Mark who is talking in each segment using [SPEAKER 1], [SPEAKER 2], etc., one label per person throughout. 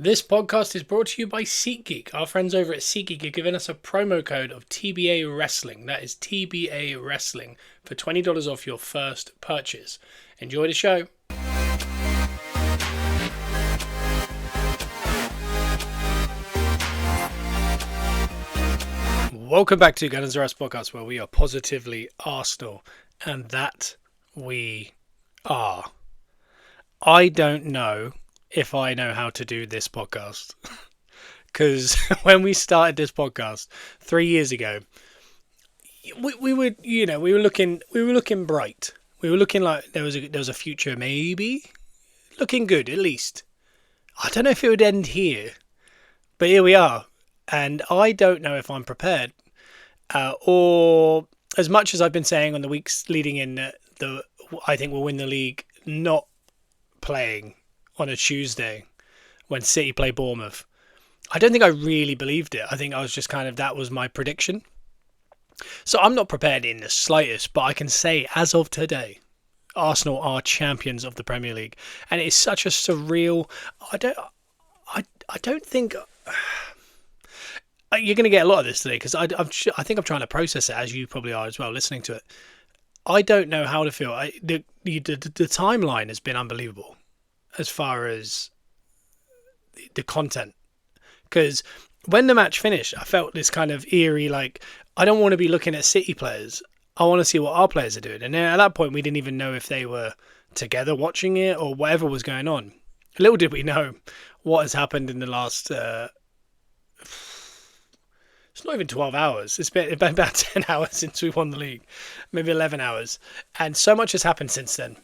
[SPEAKER 1] This podcast is brought to you by SeatGeek. Our friends over at SeatGeek are giving us a promo code of TBA Wrestling. That is TBA Wrestling for $20 off your first purchase. Enjoy the show. Welcome back to Gunners R Us podcast, where we are positively Arsenal, and that we are. I don't know if I know how to do this podcast, because when we started this podcast 3 years ago, we were looking bright. We were looking like there was a future, maybe looking good at least. I don't know if it would end here, but here we are, and I don't know if I'm prepared. Or as much as I've been saying on the weeks leading in, I think we'll win the league not playing on a Tuesday when City play Bournemouth. I don't think I really believed it. I think I was just that was my prediction. So I'm not prepared in the slightest, but I can say as of today, Arsenal are champions of the Premier League, and it is such a surreal. I don't think. You're going to get a lot of this today because I think I'm trying to process it, as you probably are as well, listening to it. I don't know how to feel. The timeline has been unbelievable as far as the content. Because when the match finished, I felt this kind of eerie, like, I don't want to be looking at City players. I want to see what our players are doing. And then at that point, we didn't even know if they were together watching it or whatever was going on. Little did we know what has happened in the last... it's not even 12 hours. It's been about 10 hours since we won the league. Maybe 11 hours. And so much has happened since then.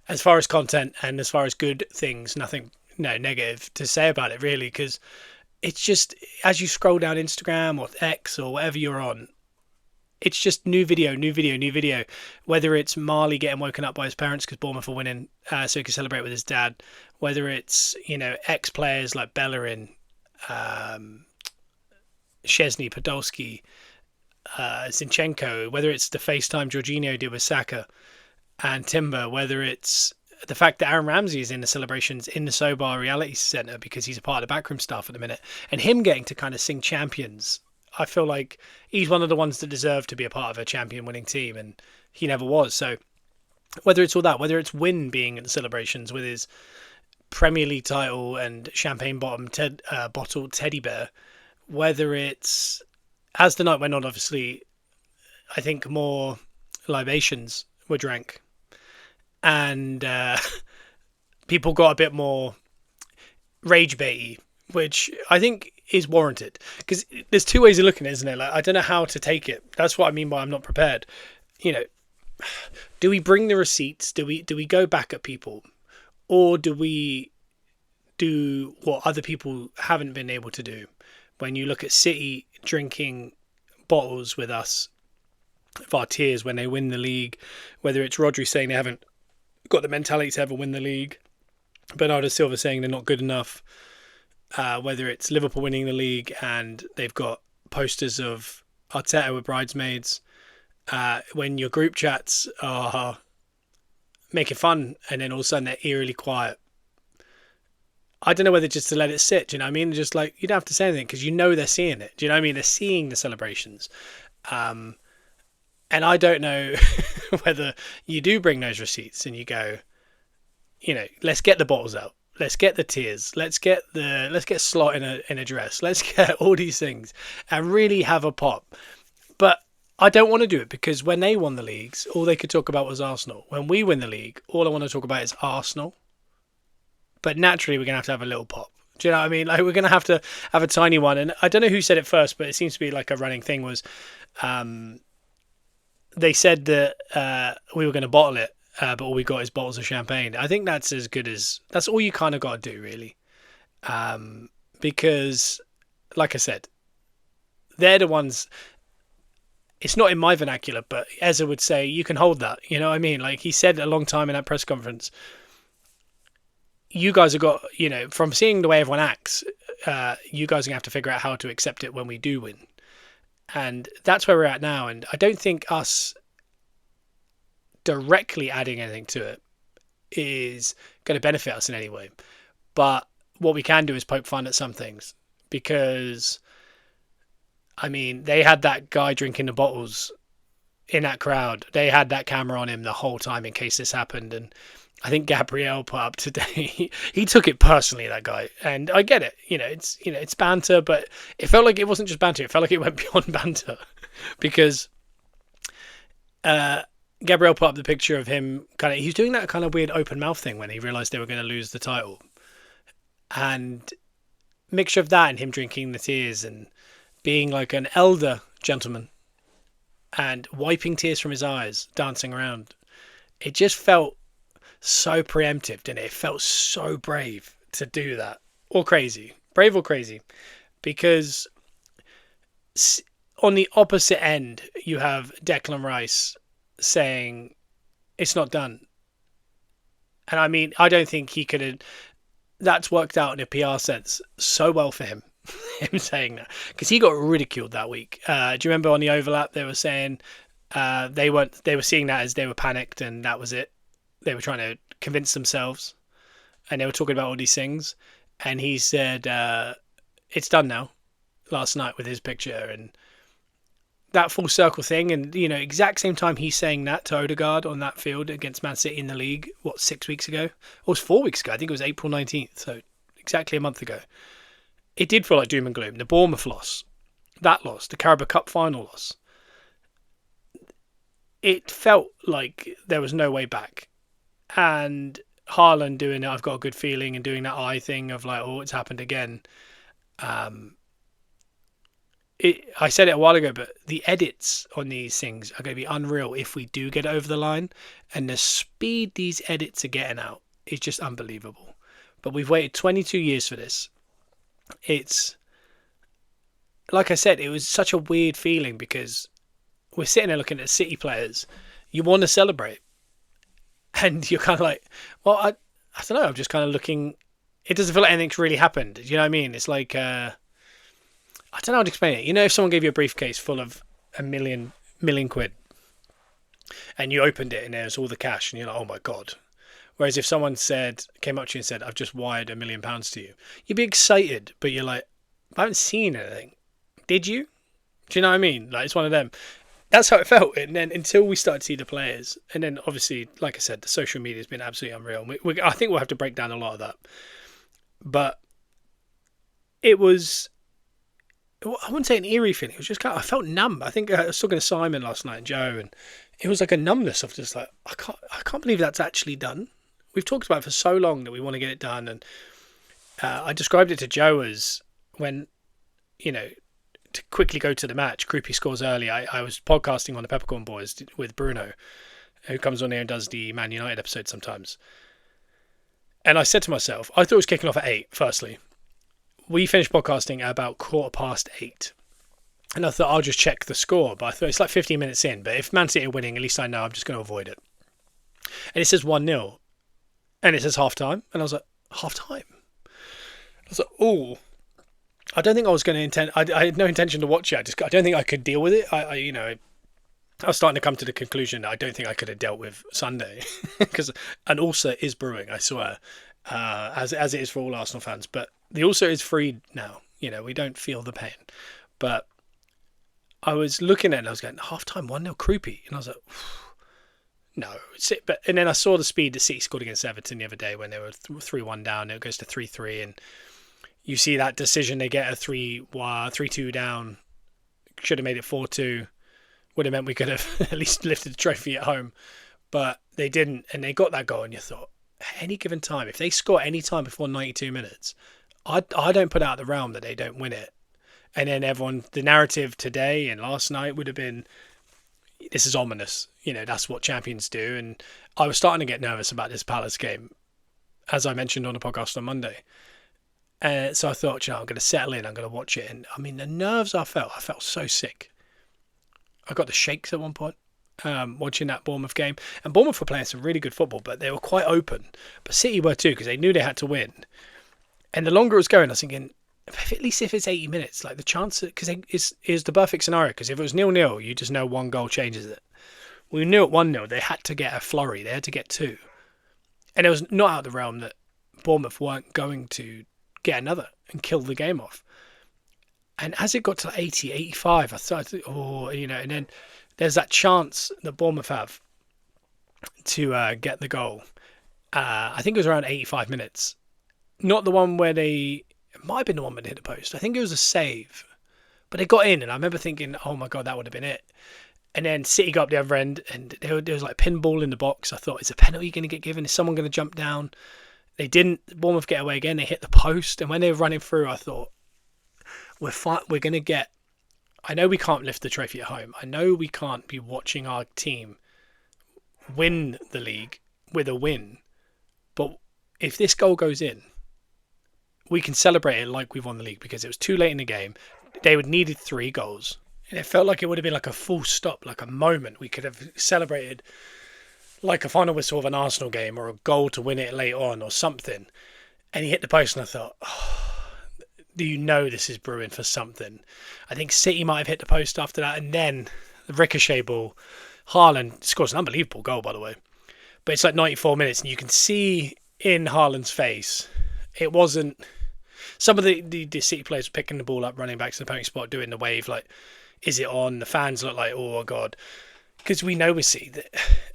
[SPEAKER 1] As far as content and as far as good things, nothing negative to say about it, really. Because it's just, as you scroll down Instagram or X or whatever you're on, it's just new video. Whether it's Marley getting woken up by his parents because Bournemouth are winning so he can celebrate with his dad. Whether it's, ex-players like Bellerin, Szczesny, Podolski, Zinchenko, whether it's the FaceTime Jorginho did with Saka and Timber, whether it's the fact that Aaron Ramsey is in the celebrations in the Sobar Reality Centre because he's a part of the backroom staff at the minute, and him getting to kind of sing champions. I feel like he's one of the ones that deserve to be a part of a champion winning team, and he never was. So whether it's all that, whether it's Win being at the celebrations with his Premier League title and champagne bottle teddy bear, whether it's, as the night went on, obviously, I think more libations were drank. And people got a bit more rage baity, which I think is warranted. Because there's two ways of looking at it, isn't it? Like, I don't know how to take it. That's what I mean by I'm not prepared. Do we bring the receipts? Do we go back at people? Or do we do what other people haven't been able to do? When you look at City drinking bottles with us of our tears when they win the league, whether it's Rodri saying they haven't got the mentality to ever win the league, Bernardo Silva saying they're not good enough, whether it's Liverpool winning the league and they've got posters of Arteta with bridesmaids, when your group chats are making fun and then all of a sudden they're eerily quiet. I don't know whether just to let it sit, do you know what I mean? Just like, you don't have to say anything because they're seeing it. Do you know what I mean? They're seeing the celebrations. And I don't know whether you do bring those receipts and you go, let's get the bottles out. Let's get the tears. Let's get Slot in a dress. Let's get all these things and really have a pop. But I don't want to do it because when they won the leagues, all they could talk about was Arsenal. When we win the league, all I want to talk about is Arsenal. But naturally, we're going to have a little pop. Do you know what I mean? Like, we're going to have a tiny one. And I don't know who said it first, but it seems to be like a running thing was they said that we were going to bottle it, but all we got is bottles of champagne. I think that's as good as... That's all you kind of got to do, really. Because, like I said, they're the ones... It's not in my vernacular, but Eza would say, you can hold that. You know what I mean? Like, he said a long time in that press conference... You guys have got, from seeing the way everyone acts, you guys are going to have to figure out how to accept it when we do win. And that's where we're at now. And I don't think us directly adding anything to it is going to benefit us in any way. But what we can do is poke fun at some things, because I mean, they had that guy drinking the bottles in that crowd. They had that camera on him the whole time in case this happened. And I think Gabriel put up today, he took it personally, that guy. And I get it. It's banter, but it felt like it wasn't just banter. It felt like it went beyond banter, because Gabriel put up the picture of him he's doing that kind of weird open mouth thing when he realized they were going to lose the title. And mixture of that and him drinking the tears and being like an elder gentleman and wiping tears from his eyes, dancing around. It just felt so preemptive, didn't it? It felt so brave to do that. Or crazy. Brave or crazy. Because on the opposite end, you have Declan Rice saying, it's not done. And I mean, I don't think he could have... That's worked out in a PR sense so well for him. Him saying that, because he got ridiculed that week. Do you remember on the overlap they were saying they were seeing that as they were panicked and that was it. They were trying to convince themselves, and they were talking about all these things. And he said it's done now. Last night with his picture and that full circle thing, and exact same time he's saying that to Odegaard on that field against Man City in the league. 6 weeks ago? Or it was 4 weeks ago. I think it was April 19th. So exactly a month ago. It did feel like doom and gloom. The Bournemouth loss, that loss, the Carabao Cup final loss. It felt like there was no way back. And Haaland doing it, I've got a good feeling, and doing that eye thing of like, oh, it's happened again. I said it a while ago, but the edits on these things are going to be unreal if we do get it over the line. And the speed these edits are getting out is just unbelievable. But we've waited 22 years for this. It's like I said, it was such a weird feeling because we're sitting there looking at City players. You want to celebrate, and you're kind of like, well, I don't know. I'm just kind of looking. It doesn't feel like anything's really happened. You know what I mean? It's like I don't know how to explain it. If someone gave you a briefcase full of a million quid, and you opened it and there's all the cash, and you're like, oh my god. Whereas if someone came up to you and said, I've just wired £1 million to you, you'd be excited, but you're like, I haven't seen anything. Did you? Do you know what I mean? Like, it's one of them. That's how it felt. And then until we started to see the players, and then obviously, like I said, the social media has been absolutely unreal. I think we'll have to break down a lot of that. But it was, I wouldn't say an eerie feeling. It was just I felt numb. I think I was talking to Simon last night and Joe, and it was like a numbness of just like, I can't believe that's actually done. We've talked about it for so long that we want to get it done. And I described it to Joe as when, to quickly go to the match, Krupi scores early. I was podcasting on the Peppercorn Boys with Bruno, who comes on here and does the Man United episode sometimes. And I said to myself, I thought it was kicking off at 8, firstly. We finished podcasting at about 8:15. And I thought, I'll just check the score. But I thought it's like 15 minutes in. But if Man City are winning, at least I know I'm just going to avoid it. And it says 1-0. And it says half-time. And I was like, half-time? I was like, oh. I don't think I was going to intend... I had no intention to watch it. I don't think I could deal with it. I was starting to come to the conclusion that I don't think I could have dealt with Sunday. Because an ulcer is brewing, I swear. As it is for all Arsenal fans. But the ulcer is freed now. We don't feel the pain. But I was looking at it and I was going, half-time, 1-0 Krupi. And I was like... No, and then I saw the speed that City scored against Everton the other day when they were 3-1 down. It goes to 3-3, and you see that decision. They get a 3-2 down. Should have made it 4-2. Would have meant we could have at least lifted the trophy at home, but they didn't, and they got that goal. And you thought, at any given time, if they score any time before 92 minutes, I don't put out the realm that they don't win it. And then the narrative today and last night would have been, this is ominous. That's what champions do. And I was starting to get nervous about this Palace game, as I mentioned on the podcast on Monday. So I thought, I'm going to settle in. I'm going to watch it. And I mean, the nerves I felt so sick. I got the shakes at one point watching that Bournemouth game. And Bournemouth were playing some really good football, but they were quite open. But City were too, because they knew they had to win. And the longer it was going, I was thinking, at least if it's 80 minutes, like the chance, because it's the perfect scenario. Because if it was 0-0, you just know one goal changes it. We knew at 1-0 they had to get a flurry. They had to get 2. And it was not out of the realm that Bournemouth weren't going to get another and kill the game off. And as it got to 80, 85, I started, and then there's that chance that Bournemouth have to get the goal. I think it was around 85 minutes. Not the one where it might have been the one where they hit the post. I think it was a save. But they got in, and I remember thinking, oh my God, that would have been it. And then City got up the other end, and there was like pinball in the box. I thought, is a penalty going to get given? Is someone going to jump down? They didn't. Bournemouth get away again. They hit the post, and when they were running through, I thought, we're going to get... I know we can't lift the trophy at home. I know we can't be watching our team win the league with a win. But if this goal goes in, we can celebrate it like we've won the league, because it was too late in the game. They would needed 3 goals. And it felt like it would have been like a full stop, like a moment. We could have celebrated like a final whistle of an Arsenal game, or a goal to win it late on or something. And he hit the post, and I thought, do you know this is brewing for something? I think City might have hit the post after that. And then the ricochet ball. Haaland scores an unbelievable goal, by the way. But it's like 94 minutes, and you can see in Haaland's face, it wasn't... Some of the City players were picking the ball up, running back to the penalty spot, doing the wave, like, is it on? The fans look like, oh, God. Because we know with City that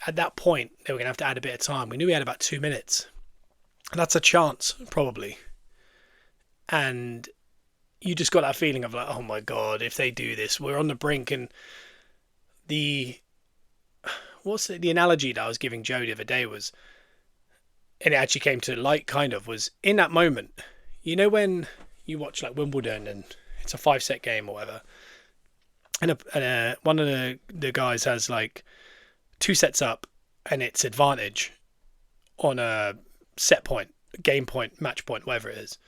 [SPEAKER 1] at that point, they were going to have to add a bit of time. We knew we had about 2 minutes. And that's a chance, probably. And you just got that feeling of like, oh, my God, if they do this, we're on the brink. And the analogy that I was giving Joe the other day was, and it actually came to light kind of, was in that moment, you know, when you watch like Wimbledon and it's a 5-set game or whatever, and one of the guys has like 2 sets up and it's advantage on a set point, game point, match point, whatever it is.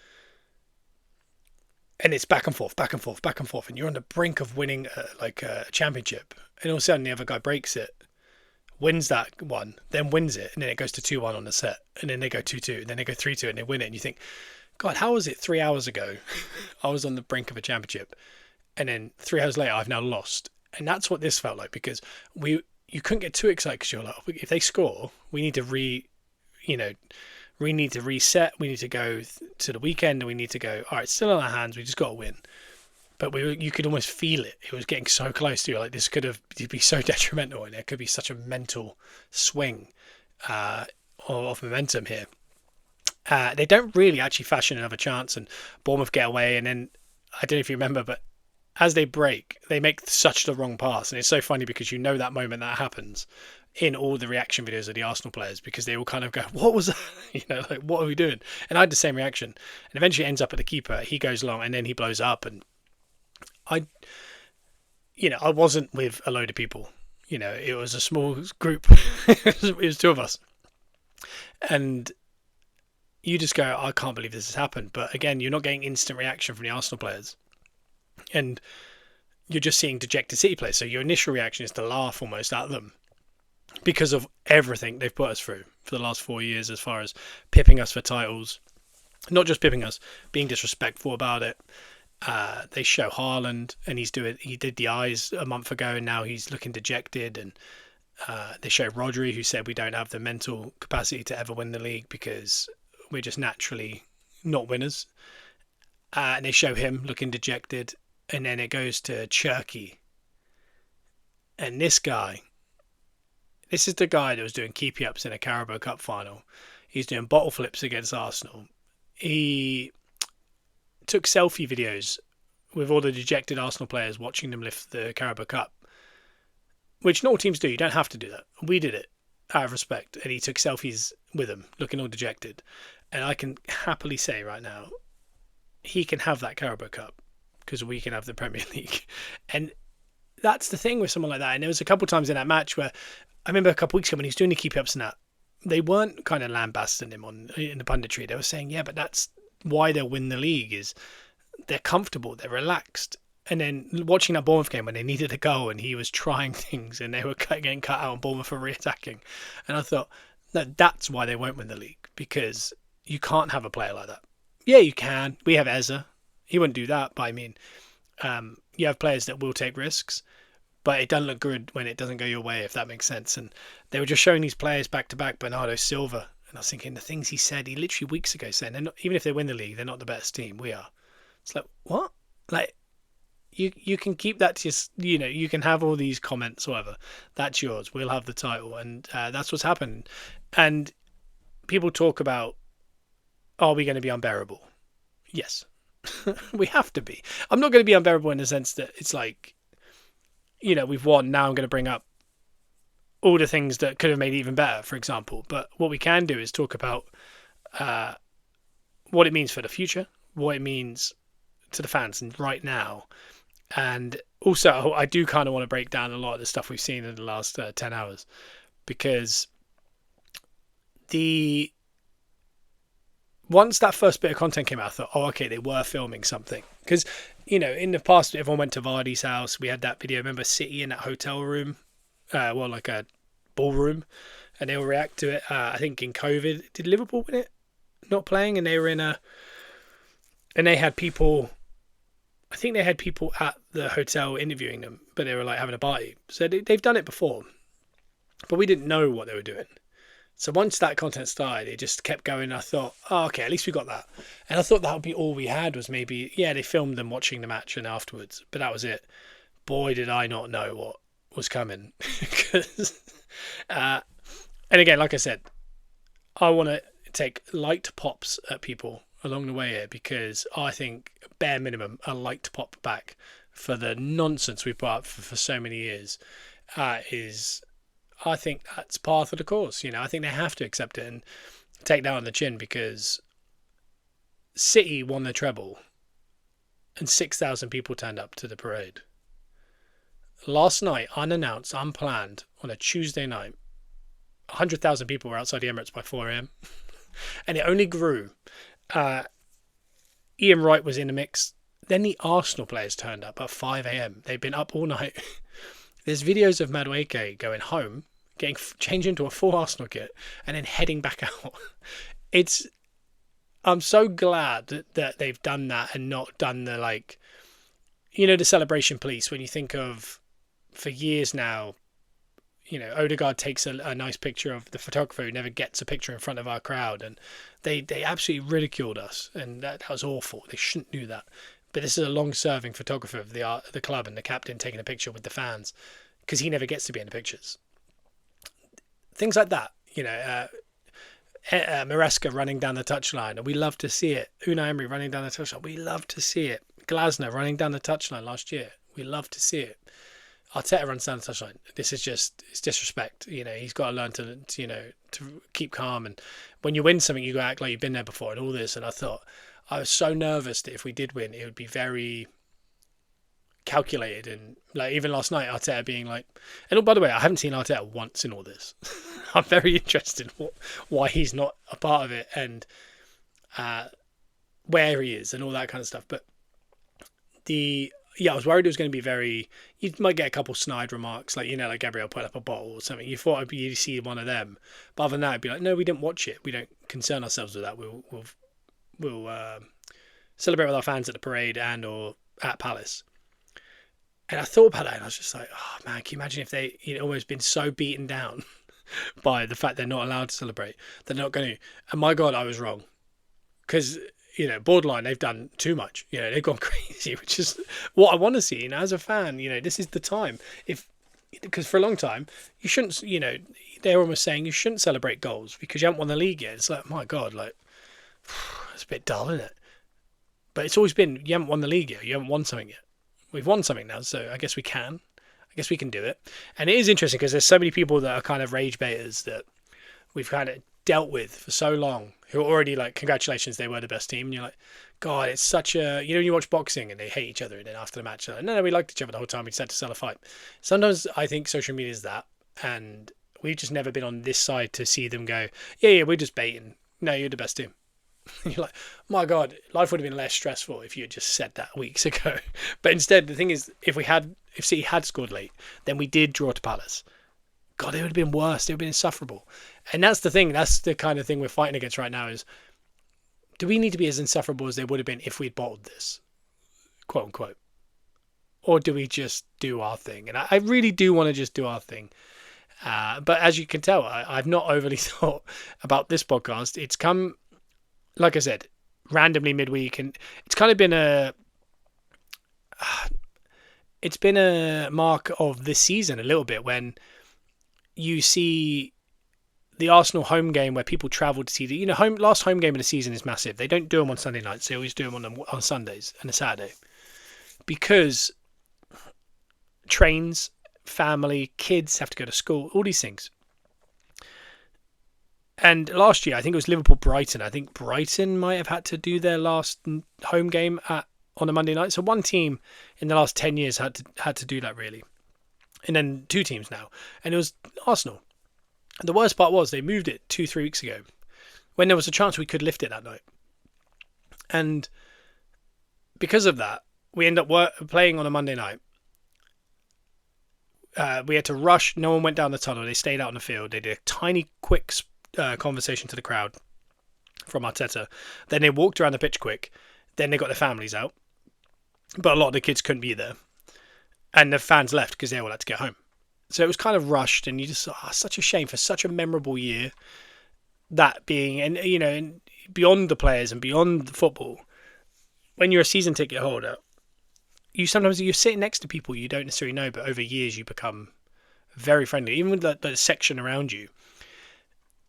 [SPEAKER 1] And it's back and forth, back and forth, back and forth. And you're on the brink of winning a championship. And all of a sudden the other guy breaks it, wins that one, then wins it. And then it goes to 2-1 on the set. And then they go 2-2. And then they go 3-2 and they win it. And you think, God, how was it 3 hours ago? I was on the brink of a championship. And then 3 hours later, I've now lost. And that's what this felt like, because you couldn't get too excited, because you're like, if they score, we need to we need to reset. We need to go to the weekend, and we need to go, all right, it's still in our hands. We just got to win. But you could almost feel it. It was getting so close to you. Like, this could be so detrimental, and there could be such a mental swing of momentum here. They don't really actually fashion another chance, and Bournemouth get away. And then, I don't know if you remember, but as they break, they make such the wrong pass. And it's so funny, because you know that moment that happens in all the reaction videos of the Arsenal players, because they all kind of go, what was that? Like, what are we doing? And I had the same reaction. And eventually it ends up at the keeper. He goes long, and then he blows up. And I wasn't with a load of people. It was a small group. It was 2 of us. And you just go, I can't believe this has happened. But again, you're not getting instant reaction from the Arsenal players. And you're just seeing dejected City players. So your initial reaction is to laugh almost at them, because of everything they've put us through for the last 4 years, as far as pipping us for titles. Not just pipping us, being disrespectful about it. They show Haaland, and he did the eyes a month ago, and now he's looking dejected. And they show Rodri, who said we don't have the mental capacity to ever win the league because we're just naturally not winners. And they show him looking dejected. And then it goes to Cherki. And this is the guy that was doing keepy-ups in a Carabao Cup final. He's doing bottle flips against Arsenal. He took selfie videos with all the dejected Arsenal players, watching them lift the Carabao Cup, which not all teams do. You don't have to do that. We did it out of respect. And he took selfies with them, looking all dejected. And I can happily say right now, he can have that Carabao Cup, because we can have the Premier League. And that's the thing with someone like that. And there was a couple of times in that match where I remember a couple of weeks ago when he was doing the keep-ups and that, they weren't kind of lambasting him in the punditry. They were saying, yeah, but that's why they'll win the league, is they're comfortable, they're relaxed. And then watching that Bournemouth game when they needed a goal and he was trying things and they were getting cut out and Bournemouth were re-attacking. And I thought, no, that's why they won't win the league, because you can't have a player like that. Yeah, you can. We have Eza. He wouldn't do that, but I mean, you have players that will take risks, but it doesn't look good when it doesn't go your way, if that makes sense. And they were just showing these players back to back, Bernardo Silva And I was thinking the things he said, he literally weeks ago said, they're not, even if they win the league, they're not the best team. We are. It's like, what? Like, you can keep that to just, you can have all these comments, whatever. That's yours. We'll have the title. And that's what's happened. And people talk about, are we going to be unbearable? Yes. We have to be. I'm not going to be unbearable in the sense that it's like, we've won. Now I'm going to bring up all the things that could have made it even better, for example. But what we can do is talk about what it means for the future, what it means to the fans and right now. And also, I do kind of want to break down a lot of the stuff we've seen in the last 10 hours, because once that first bit of content came out, I thought, oh, okay, they were filming something. Because, in the past, everyone went to Vardy's house. We had that video. Remember City in that hotel room? Like a ballroom. And they all react to it. I think in COVID, did Liverpool win it? Not playing? And they were and they had people, I think they had people at the hotel interviewing them, but they were like having a party. So they've done it before. But we didn't know what they were doing. So once that content started, it just kept going. I thought, oh, okay, at least we got that. And I thought that would be all we had, was maybe, they filmed them watching the match and afterwards. But that was it. Boy, did I not know what was coming. And again, like I said, I want to take light pops at people along the way here, because I think bare minimum a light pop back for the nonsense we put up for so many years I think that's part of the course. I think they have to accept it and take that on the chin, because City won the treble and 6,000 people turned up to the parade. Last night, unannounced, unplanned, on a Tuesday night, 100,000 people were outside the Emirates by 4 a.m. And it only grew. Ian Wright was in the mix. Then the Arsenal players turned up at 5 a.m. They've been up all night. There's videos of Madueke going home, changed into a full Arsenal kit, and then heading back out. I'm so glad that they've done that and not done the the celebration police. When you think of, for years now, Odegaard takes a nice picture of the photographer who never gets a picture in front of our crowd, and they absolutely ridiculed us, and that was awful. They shouldn't do that. But this is a long-serving photographer of the club and the captain taking a picture with the fans, because he never gets to be in the pictures. Things like that, Maresca running down the touchline, and we love to see it. Unai Emery running down the touchline, we love to see it. Glasner running down the touchline last year, we love to see it. Arteta runs down the touchline. This is it's disrespect. He's got to learn to keep calm. And when you win something, you go act like you've been there before and all this. And I was so nervous that if we did win, it would be very calculated. And even last night, Arteta being like, and by the way, I haven't seen Arteta once in all this. I'm very interested in why he's not a part of it and where he is and all that kind of stuff. But I was worried it was going to be you might get a couple snide remarks, like Gabriel put up a bottle or something. You thought you'd see one of them. But other than that, it'd be like, no, we didn't watch it. We don't concern ourselves with that. We'll celebrate with our fans at the parade and or at Palace. And I thought about that and I was just like, oh man, can you imagine if they almost been so beaten down by the fact they're not allowed to celebrate, they're not going to. And my God, I was wrong. Because borderline, they've done too much. They've gone crazy, which is what I want to see. As a fan, this is the time. Because for a long time, you shouldn't, they're almost saying you shouldn't celebrate goals because you haven't won the league yet. It's like, my God, it's a bit dull, isn't it? But it's always been, you haven't won the league yet. You haven't won something yet. We've won something now, so I guess we can. I guess we can do it. And it is interesting because there's so many people that are kind of rage baiters that we've kind of dealt with for so long, who are already like, congratulations, they were the best team. And you're like, God, it's such a, when you watch boxing and they hate each other, and then after the match, they're like, no, we liked each other the whole time, we just had to sell a fight. Sometimes I think social media is that, and we've just never been on this side to see them go, yeah, we're just baiting. No, you're the best team. And you're like, my God, life would have been less stressful if you had just said that weeks ago. But instead, the thing is, if City had scored late, then we did draw to Palace. God, it would have been worse. It would have been insufferable. And that's the thing. That's the kind of thing we're fighting against right now is, do we need to be as insufferable as they would have been if we'd bottled this? Quote unquote. Or do we just do our thing? And I really do want to just do our thing. But as you can tell, I've not overly thought about this podcast. It's come, like I said, randomly midweek, and it's kind of been a mark of this season a little bit when you see the Arsenal home game where people travel to see last home game of the season is massive. They don't do them on Sunday nights. They always do them on Sundays and a Saturday because trains, family, kids have to go to school, all these things. And last year, I think it was Liverpool-Brighton. I think Brighton might have had to do their last home game on a Monday night. So one team in the last 10 years had to do that, really. And then two teams now. And it was Arsenal. And the worst part was they moved it 2-3 weeks ago when there was a chance we could lift it that night. And because of that, we end up playing on a Monday night. We had to rush. No one went down the tunnel. They stayed out on the field. They did a tiny, quick conversation to the crowd from Arteta. Then they walked around the pitch quick. Then they got their families out. But a lot of the kids couldn't be there. And the fans left because they all had to get home. So it was kind of rushed, and you just thought, such a shame for such a memorable year. That being, and beyond the players and beyond the football, when you're a season ticket holder, you're sitting next to people you don't necessarily know, but over years you become very friendly, even with the section around you.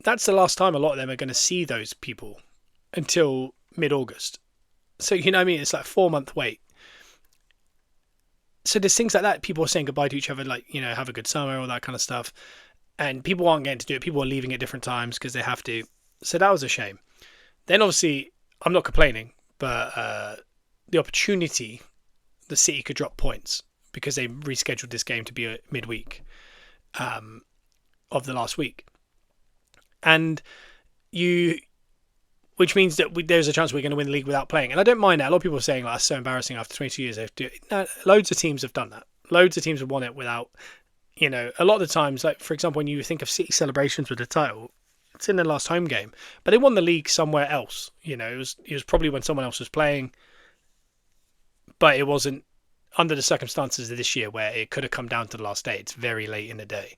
[SPEAKER 1] That's the last time a lot of them are going to see those people until mid-August. So, you know what I mean? It's like a 4-month wait. So there's things like that. People are saying goodbye to each other, like, have a good summer, all that kind of stuff. And people aren't getting to do it. People are leaving at different times because they have to. So that was a shame. Then obviously, I'm not complaining, but the opportunity, the City could drop points because they rescheduled this game to be a midweek of the last week. And which means that there's a chance we're going to win the league without playing. And I don't mind that. A lot of people are saying, that's so embarrassing after 22 years. No, loads of teams have done that. Loads of teams have won it without, a lot of the times, like, for example, when you think of City celebrations with the title, it's in their last home game. But they won the league somewhere else. It was probably when someone else was playing. But it wasn't under the circumstances of this year where it could have come down to the last day. It's very late in the day.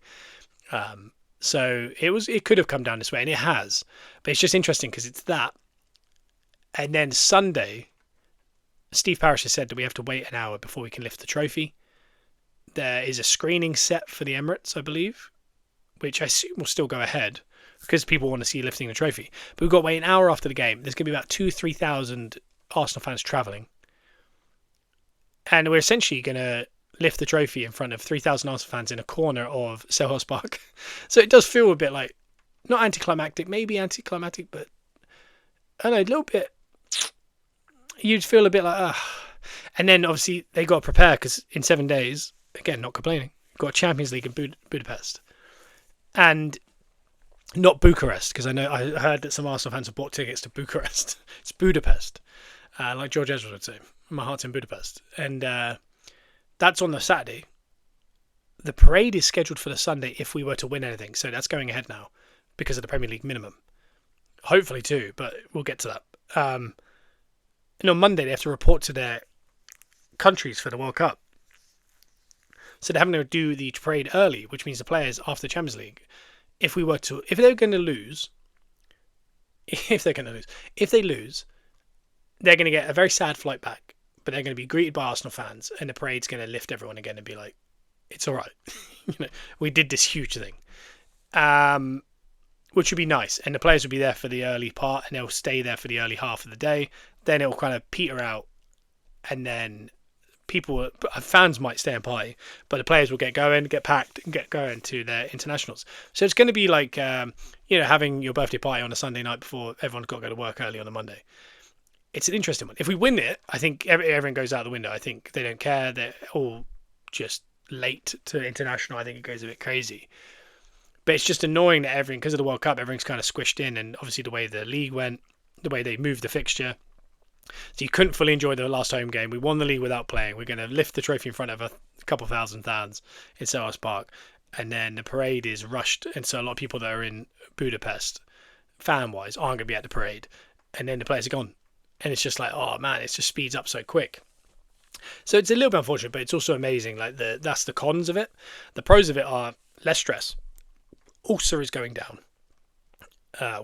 [SPEAKER 1] So it could have come down this way, and it has. But it's just interesting because it's that. And then Sunday, Steve Parish has said that we have to wait an hour before we can lift the trophy. There is a screening set for the Emirates, I believe, which I assume will still go ahead because people want to see lifting the trophy. But we've got to wait an hour after the game. There's going to be about 2,000-3,000 Arsenal fans travelling. And we're essentially going to lift the trophy in front of 3,000 Arsenal fans in a corner of Selhurst Park. So it does feel a bit like, not anticlimactic, maybe anticlimactic, but I don't know, a little bit, you'd feel a bit like, And then obviously they got to prepare because in 7 days, again, not complaining, got a Champions League in Budapest. And not Bucharest, because I heard that some Arsenal fans have bought tickets to Bucharest. It's Budapest, like George Ezra would say. My heart's in Budapest. And that's on the Saturday. The parade is scheduled for the Sunday if we were to win anything. So that's going ahead now because of the Premier League minimum. Hopefully too, but we'll get to that. And on Monday, they have to report to their countries for the World Cup. So they're having to do the parade early, which means the players after the Champions League, if they lose, they're going to get a very sad flight back, but they're going to be greeted by Arsenal fans, and the parade's going to lift everyone again and be like, it's all right. We did this huge thing, which would be nice. And the players will be there for the early part, and they'll stay there for the early half of the day. Then it'll kind of peter out, and then fans might stay and party, but the players will get going, get packed, and get going to their internationals. So it's going to be like, having your birthday party on a Sunday night before everyone's got to go to work early on a Monday. It's an interesting one. If we win it, I think everyone goes out the window. I think they don't care. They're all just late to international. I think it goes a bit crazy. But it's just annoying that everything, because of the World Cup, everything's kind of squished in, and obviously the way the league went, the way they moved the fixture. So you couldn't fully enjoy the last home game. We won the league without playing. We're going to lift the trophy in front of a couple thousand fans in Selhurst Park. And then the parade is rushed. And so a lot of people that are in Budapest, fan-wise, aren't going to be at the parade. And then the players are gone. And it's just like, oh man, it just speeds up so quick. So it's a little bit unfortunate, but it's also amazing. Like that's the cons of it. The pros of it are less stress. Ulster is going down.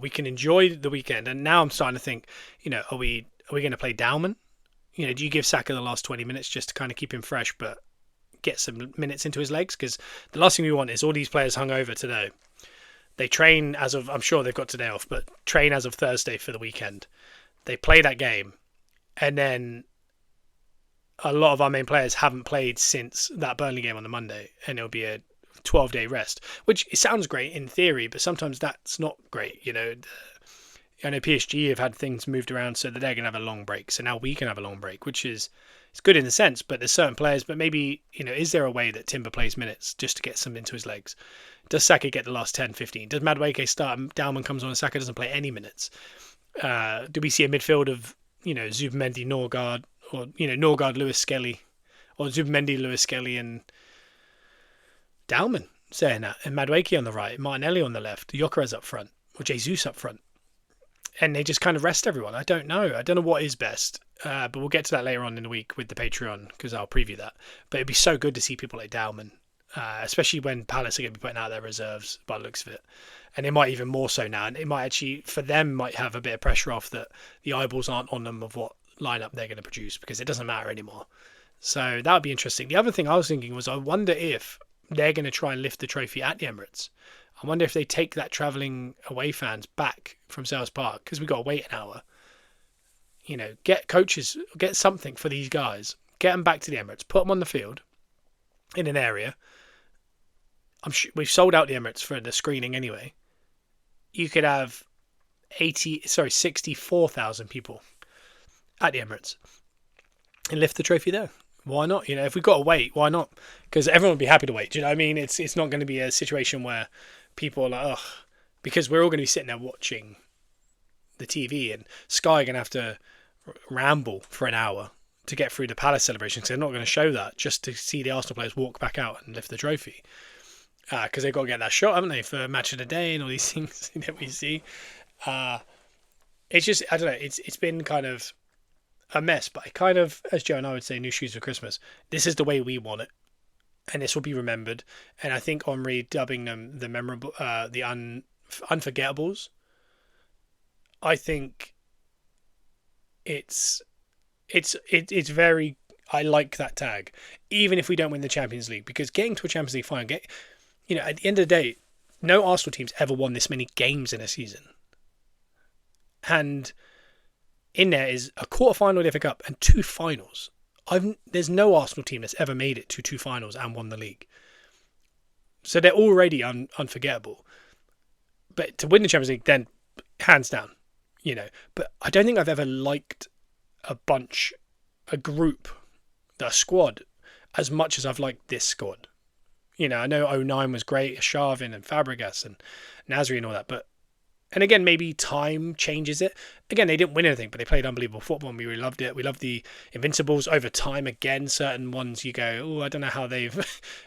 [SPEAKER 1] We can enjoy the weekend, and now I'm starting to think, are we going to play Dowman? Do you give Saka the last 20 minutes just to kind of keep him fresh, but get some minutes into his legs? Because the last thing we want is all these players hung over today. They train as of, I'm sure they've got today off, but train as of Thursday for the weekend. They play that game, and then a lot of our main players haven't played since that Burnley game on the Monday, and it'll be a 12-day rest, which it sounds great in theory, but sometimes that's not great. I know PSG have had things moved around so that they're going to have a long break, so now we can have a long break, which is it's good in the sense, but there's certain players, but maybe, is there a way that Timber plays minutes just to get some into his legs? Does Saka get the last 10, 15? Does Madueke start and Dowman comes on and Saka doesn't play any minutes? Do we see a midfield of, Zubimendi, Norgard, or, Norgard, Lewis Skelly, or Zubimendi, Lewis Skelly, and Dowman saying that, and Madueke on the right, Martinelli on the left, Gyökeres up front, or Jesus up front? And they just kind of rest everyone. I don't know what is best, but we'll get to that later on in the week with the Patreon, because I'll preview that. But it'd be so good to see people like Dowman, especially when Palace are going to be putting out their reserves by the looks of it. And it might even more so now. And it might actually, for them, might have a bit of pressure off that the eyeballs aren't on them of what lineup they're going to produce, because it doesn't matter anymore. So that would be interesting. The other thing I was thinking was, I wonder if they're going to try and lift the trophy at the Emirates. I wonder if they take that travelling away fans back from Selhurst Park, because we've got to wait an hour. Get coaches, get something for these guys. Get them back to the Emirates. Put them on the field in an area. I'm sure we've sold out the Emirates for the screening anyway. You could have 64,000 people at the Emirates and lift the trophy there. Why not? If we've got to wait, why not? Because everyone would be happy to wait. Do you know what I mean? It's not going to be a situation where people are like, ugh, because we're all going to be sitting there watching the TV, and Sky are going to have to ramble for an hour to get through the Palace celebration, because they're not going to show that just to see the Arsenal players walk back out and lift the trophy. Because they've got to get that shot, haven't they, for Match of the Day and all these things that we see. It's just, I don't know, it's been kind of a mess, but I kind of, as Joe and I would say, new shoes for Christmas. This is the way we want it, and this will be remembered. And I think Henry dubbing them the memorable, the unforgettables, I think it's very, I like that tag, even if we don't win the Champions League, because getting to a Champions League final, at the end of the day, no Arsenal team's ever won this many games in a season. And in there is a quarter-final of the FA Cup and 2 finals. There's no Arsenal team that's ever made it to 2 finals and won the league. So they're already unforgettable. But to win the Champions League, then, hands down, But I don't think I've ever liked a group, a squad, as much as I've liked this squad. I know 2009 was great, Sharvin and Fabregas and Nasri and all that, but, and again, maybe time changes it. Again, they didn't win anything, but they played unbelievable football and we really loved it. We loved the Invincibles over time. Again, certain ones you go, oh, I don't know how they've,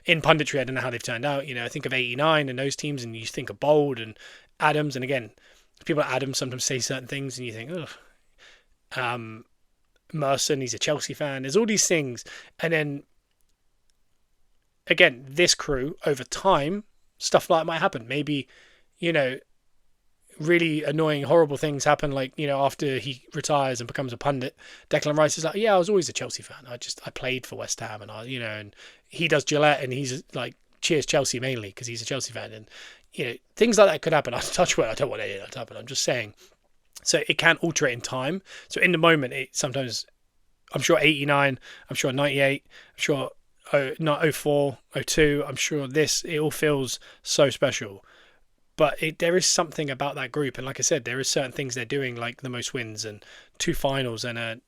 [SPEAKER 1] in punditry, I don't know how they've turned out. I think of 89 and those teams, and you think of Bold and Adams, and again, people at Adams sometimes say certain things and you think, oh, Merson, he's a Chelsea fan. There's all these things. And then, again, this crew, over time, stuff like that might happen. Maybe, really annoying, horrible things happen, like, after he retires and becomes a pundit, Declan Rice is like, yeah, I was always a Chelsea fan. I played for West Ham, and and he does Gillette, and he's like, cheers Chelsea mainly because he's a Chelsea fan. And, things like that could happen. I touch wood, I don't want any of that to happen. I'm just saying. So it can alter it in time. So in the moment, it sometimes, I'm sure 89, I'm sure 98, I'm sure 04, 02, I'm sure it all feels so special. But there is something about that group, and like I said, there is certain things they're doing, like the most wins and 2 finals and a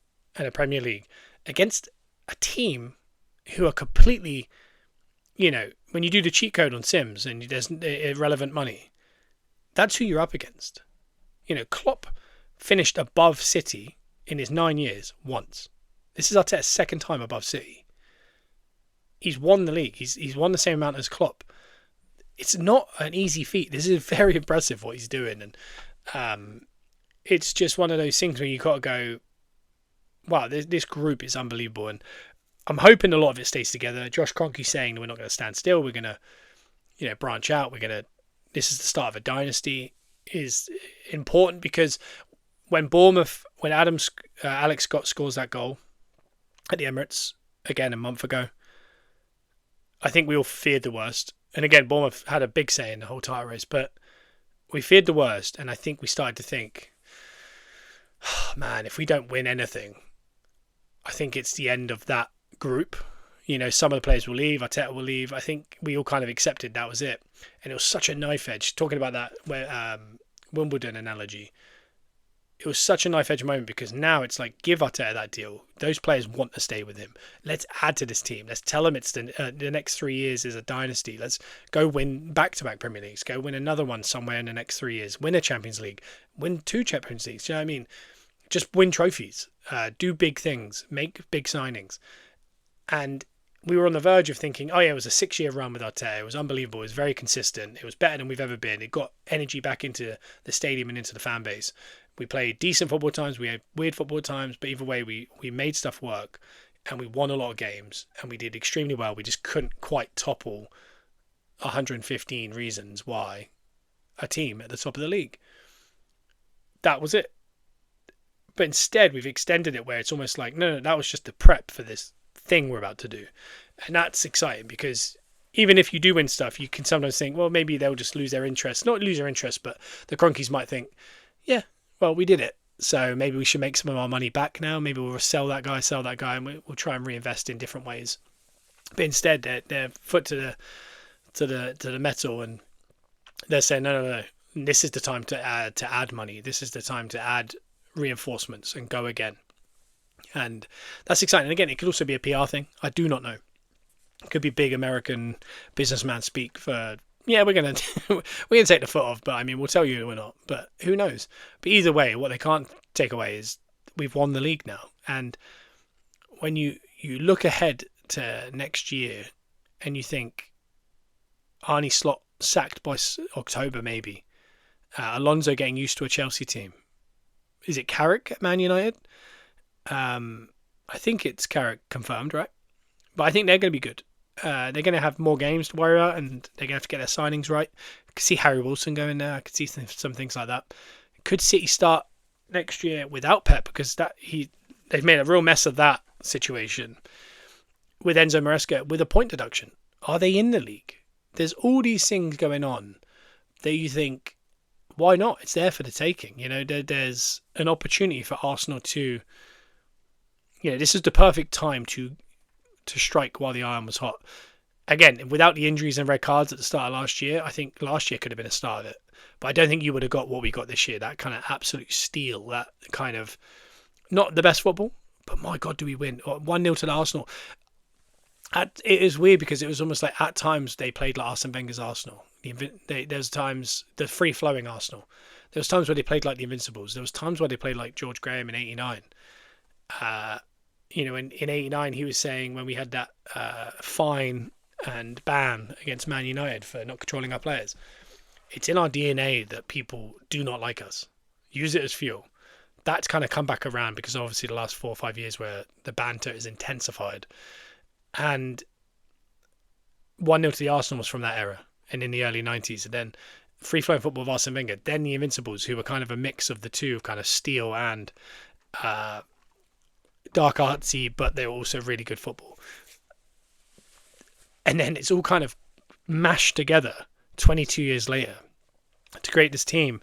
[SPEAKER 1] Premier League against a team who are completely, when you do the cheat code on Sims and there's irrelevant money, that's who you're up against. Klopp finished above City in his 9 years once. This is Arteta's second time above City. He's won the league. He's won the same amount as Klopp. It's not an easy feat. This is very impressive what he's doing, and it's just one of those things where you got to go, wow, this group is unbelievable, and I'm hoping a lot of it stays together. Josh Kroenke saying we're not going to stand still. We're going to, branch out. We're going to this is the start of a dynasty is important because when Bournemouth, when Alex Scott scores that goal at the Emirates again a month ago, I think we all feared the worst. And again, Bournemouth had a big say in the whole title race, but we feared the worst. And I think we started to think, oh, man, if we don't win anything, I think it's the end of that group. You know, some of the players will leave, Arteta will leave. I think we all kind of accepted that was it. And it was such a knife edge. Talking about that Wimbledon analogy, it was such a knife edge moment because now it's like, give Arteta that deal. Those players want to stay with him. Let's add to this team. Let's tell them it's the next 3 years is a dynasty. Let's go win back-to-back Premier Leagues. Go win another one somewhere in the next 3 years. Win a Champions League. Win 2 Champions Leagues. Do you know what I mean? Just win trophies. Do big things. Make big signings. And we were on the verge of thinking, oh yeah, it was a 6-year run with Arteta. It was unbelievable. It was very consistent. It was better than we've ever been. It got energy back into the stadium and into the fan base. We played decent football times. We had weird football times. But either way, we made stuff work. And we won a lot of games. And we did extremely well. We just couldn't quite topple 115 reasons why a team at the top of the league. That was it. But instead, we've extended it where it's almost like, no, that was just the prep for this thing we're about to do. And that's exciting because even if you do win stuff, you can sometimes think, well, maybe they'll just lose their interest. Not lose their interest, but the Cronkies might think, yeah, well, we did it. So maybe we should make some of our money back now. Maybe we'll sell that guy, and we'll try and reinvest in different ways. But instead, they're foot to the metal, and they're saying, no. This is the time to add money. This is the time to add reinforcements and go again. And that's exciting. And again, it could also be a PR thing. I do not know. It could be big American businessman speak for, yeah, we're gonna take the foot off, but I mean, we'll tell you we're not. But who knows? But either way, what they can't take away is we've won the league now. And when you look ahead to next year and you think Arne Slot sacked by October maybe, Alonso getting used to a Chelsea team. Is it Carrick at Man United? I think it's Carrick confirmed, right? But I think they're going to be good. They're going to have more games to worry about, and they're going to have to get their signings right. I could see Harry Wilson going there. I could see some things like that. Could City start next year without Pep because they've made a real mess of that situation with Enzo Maresca with a point deduction. Are they in the league? There's all these things going on that you think, why not? It's there for the taking. You know, there's an opportunity for Arsenal to, you know, this is the perfect time to strike while the iron was hot. Again, without the injuries and red cards at the start of last year, I think last year could have been a start of it. But I don't think you would have got what we got this year. That kind of absolute steal, that kind of, not the best football, but my God, do we win? 1-0 to the Arsenal. It is weird because it was almost like at times they played like Arsene Wenger's Arsenal. There's times, the free-flowing Arsenal. There was times where they played like the Invincibles. There was times where they played like George Graham in 89. You know, in 89, he was saying when we had that fine and ban against Man United for not controlling our players, it's in our DNA that people do not like us. Use it as fuel. That's kind of come back around because obviously the last 4 or 5 years where the banter is intensified. And 1-0 to the Arsenal was from that era and in the early 90s. And then free-flowing football of Arsene Wenger. Then the Invincibles, who were kind of a mix of the two, of kind of steel and dark artsy, but they were also really good football. And then it's all kind of mashed together 22 years later to create this team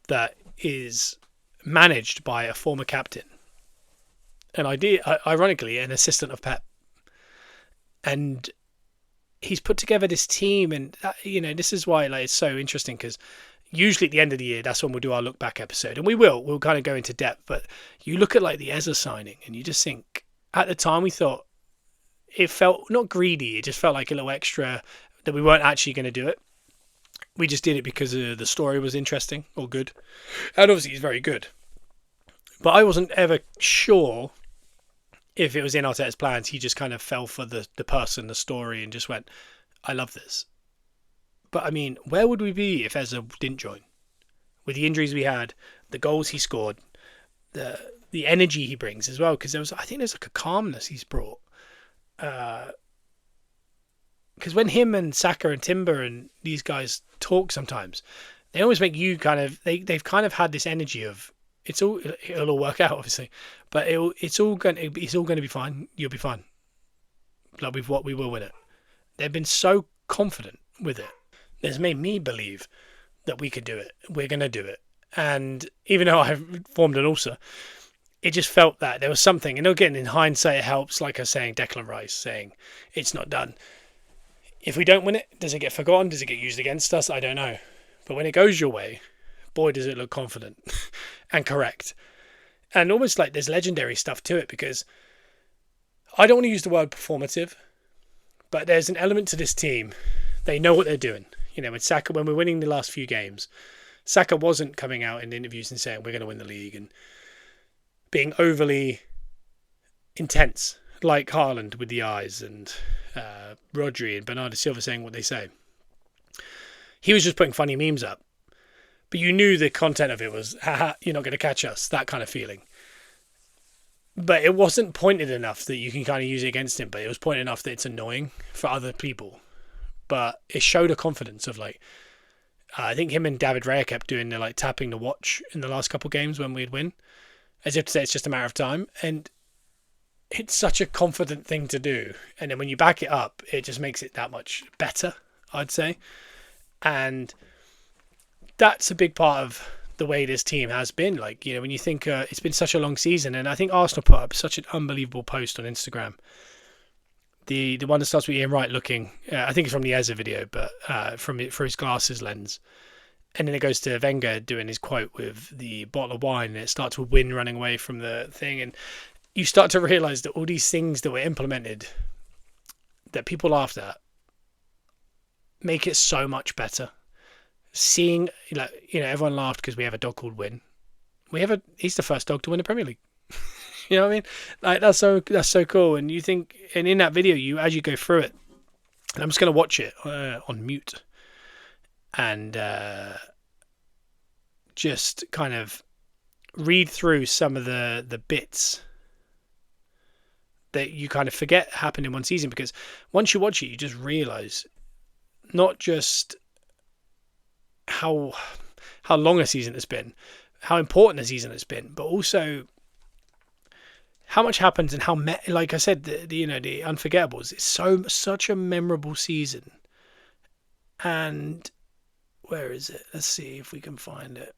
[SPEAKER 1] that is managed by a former captain. Ironically, an assistant of Pep. And he's put together this team, and you know, this is why it's so interesting because usually at the end of the year, that's when we'll do our look back episode, and we'll kind of go into depth. But you look at like the Eza signing, and you just think at the time we thought it felt not greedy, it just felt like a little extra that we weren't actually going to do it. We just did it because the story was interesting or good, and obviously he's very good. But I wasn't ever sure if it was in Arteta's plans. He just kind of fell for the person, the story, and just went, I love this. But I mean, where would we be if Eza didn't join? With the injuries we had, the goals he scored, the energy he brings as well, because I think there's like a calmness he's brought. because when him and Saka and Timber and these guys talk sometimes, they always make you kind of they've kind of had this energy of it'll all work out, obviously, but it's all going to be fine. You'll be fine. Like we will win it. They've been so confident with it. It's made me believe that we could do it. We're going to do it. And even though I've formed an ulcer, it just felt that there was something. And again, in hindsight, it helps. Like I was saying, Declan Rice saying it's not done. If we don't win it, does it get forgotten? Does it get used against us? I don't know. But when it goes your way, boy, does it look confident and correct. And almost like there's legendary stuff to it, because I don't want to use the word performative, but there's an element to this team. They know what they're doing. You know, when we're winning the last few games, Saka wasn't coming out in interviews and saying we're going to win the league and being overly intense like Haaland with the eyes and Rodri and Bernardo Silva saying what they say. He was just putting funny memes up. But you knew the content of it was, haha, you're not going to catch us, that kind of feeling. But it wasn't pointed enough that you can kind of use it against him, but it was pointed enough that it's annoying for other people. But it showed a confidence of like, I think him and David Raya kept doing the like tapping the watch in the last couple of games when we'd win, as if to say it's just a matter of time. And it's such a confident thing to do. And then when you back it up, it just makes it that much better, I'd say. And that's a big part of the way this team has been. Like, you know, when you think it's been such a long season, and I think Arsenal put up such an unbelievable post on Instagram. The one that starts with Ian Wright looking, I think it's from the Eze video, but for his glasses lens. And then it goes to Wenger doing his quote with the bottle of wine, and it starts with Win running away from the thing. And you start to realise that all these things that were implemented that people laughed at make it so much better. Seeing, like, you know, everyone laughed because we have a dog called Win. He's the first dog to win the Premier League. You know what I mean? Like, that's so cool. And you think, and in that video, as you go through it, and I'm just going to watch it on mute and just kind of read through some of the bits that you kind of forget happened in one season, because once you watch it, you just realise not just how long a season it's been, how important a season it's been, but also how much happens and how, like I said, the unforgettables. It's such a memorable season. And where is it? Let's see if we can find it.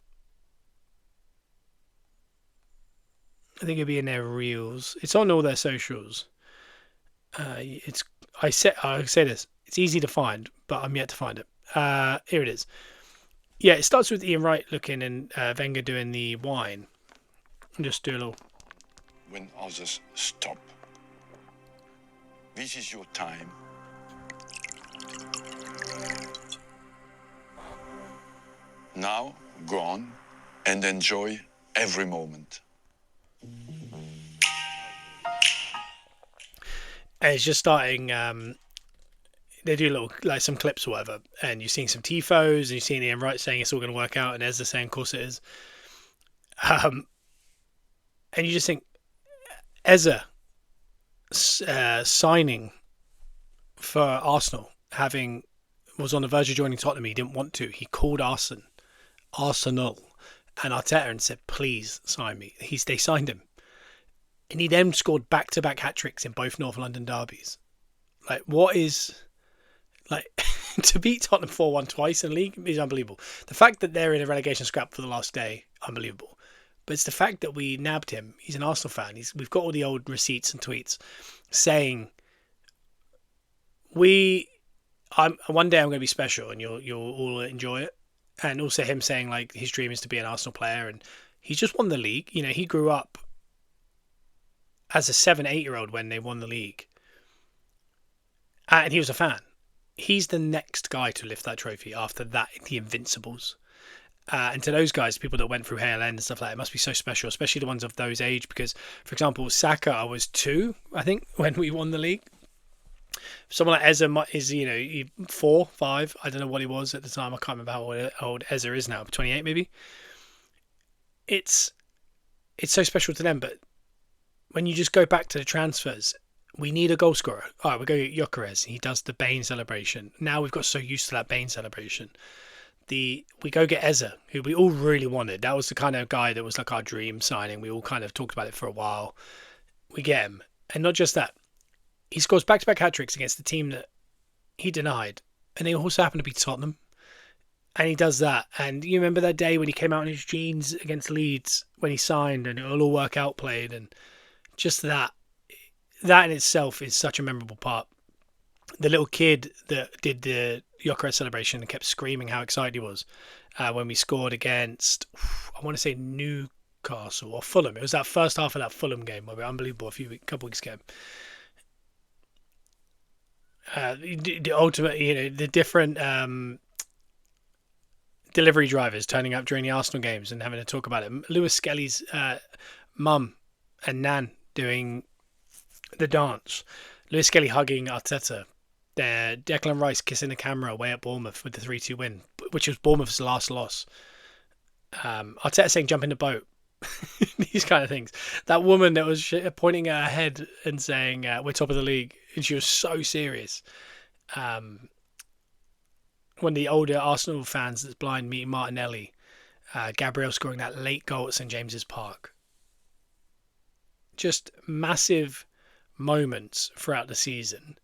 [SPEAKER 1] I think it'll be in their reels. It's on all their socials. I say this. It's easy to find, but I'm yet to find it. Here it is. Yeah, it starts with Ian Wright looking and Wenger doing the wine. Just do a little.
[SPEAKER 2] When others stop, this is your time. Now, go on and enjoy every moment.
[SPEAKER 1] And it's just starting. They do little, like, some clips or whatever, and you're seeing some tifos, and you're seeing Ian Wright saying it's all going to work out, and Ezra saying, of course it is. And you just think, Ezra signing for Arsenal, was on the verge of joining Tottenham. He didn't want to. He called Arsenal, and Arteta, and said, "Please sign me." They signed him, and he then scored back-to-back hat-tricks in both North London derbies. Like, what is, like, to beat Tottenham 4-1 twice in the league is unbelievable. The fact that they're in a relegation scrap for the last day, unbelievable. But it's the fact that we nabbed him. He's an Arsenal fan. We've got all the old receipts and tweets saying, one day I'm going to be special and you'll all enjoy it. And also him saying, like, his dream is to be an Arsenal player, and he's just won the league. You know, he grew up as a 7-8-year-old when they won the league. And he was a fan. He's the next guy to lift that trophy after that, the Invincibles. And to those guys, people that went through HLN and stuff like that, it must be so special, especially the ones of those age. Because, for example, Saka, I was 2, I think, when we won the league. Someone like Ezra is, 4, 5. I don't know what he was at the time. I can't remember how old Ezra is now. 28, maybe. It's so special to them. But when you just go back to the transfers, We need a goal scorer. All right, we go Gyökeres. He does the Bane celebration. Now we've got so used to that Bane celebration. We go get Eze, who we all really wanted. That was the kind of guy that was like our dream signing. We all kind of talked about it for a while. We get him. And not just that, he scores back-to-back hat-tricks against the team that he denied. And they also happen to be Tottenham. And he does that. And you remember that day when he came out in his jeans against Leeds when he signed and it all work out played, and just that in itself is such a memorable part. The little kid that did the Gyökeres celebration and kept screaming how excited he was when we scored against, I want to say Newcastle or Fulham. It was that first half of that Fulham game where we were unbelievable a couple weeks ago. The ultimate, the different delivery drivers turning up during the Arsenal games and having to talk about it. Lewis Skelly's mum and Nan doing the dance. Lewis Skelly hugging Arteta. Declan Rice kissing the camera away at Bournemouth with the 3-2 win, which was Bournemouth's last loss. Arteta saying jump in the boat. These kind of things. That woman that was pointing at her head and saying we're top of the league, and she was so serious. One of the older Arsenal fans that's blind meeting Martinelli. Gabriel scoring that late goal at St James's Park. Just massive moments throughout the season.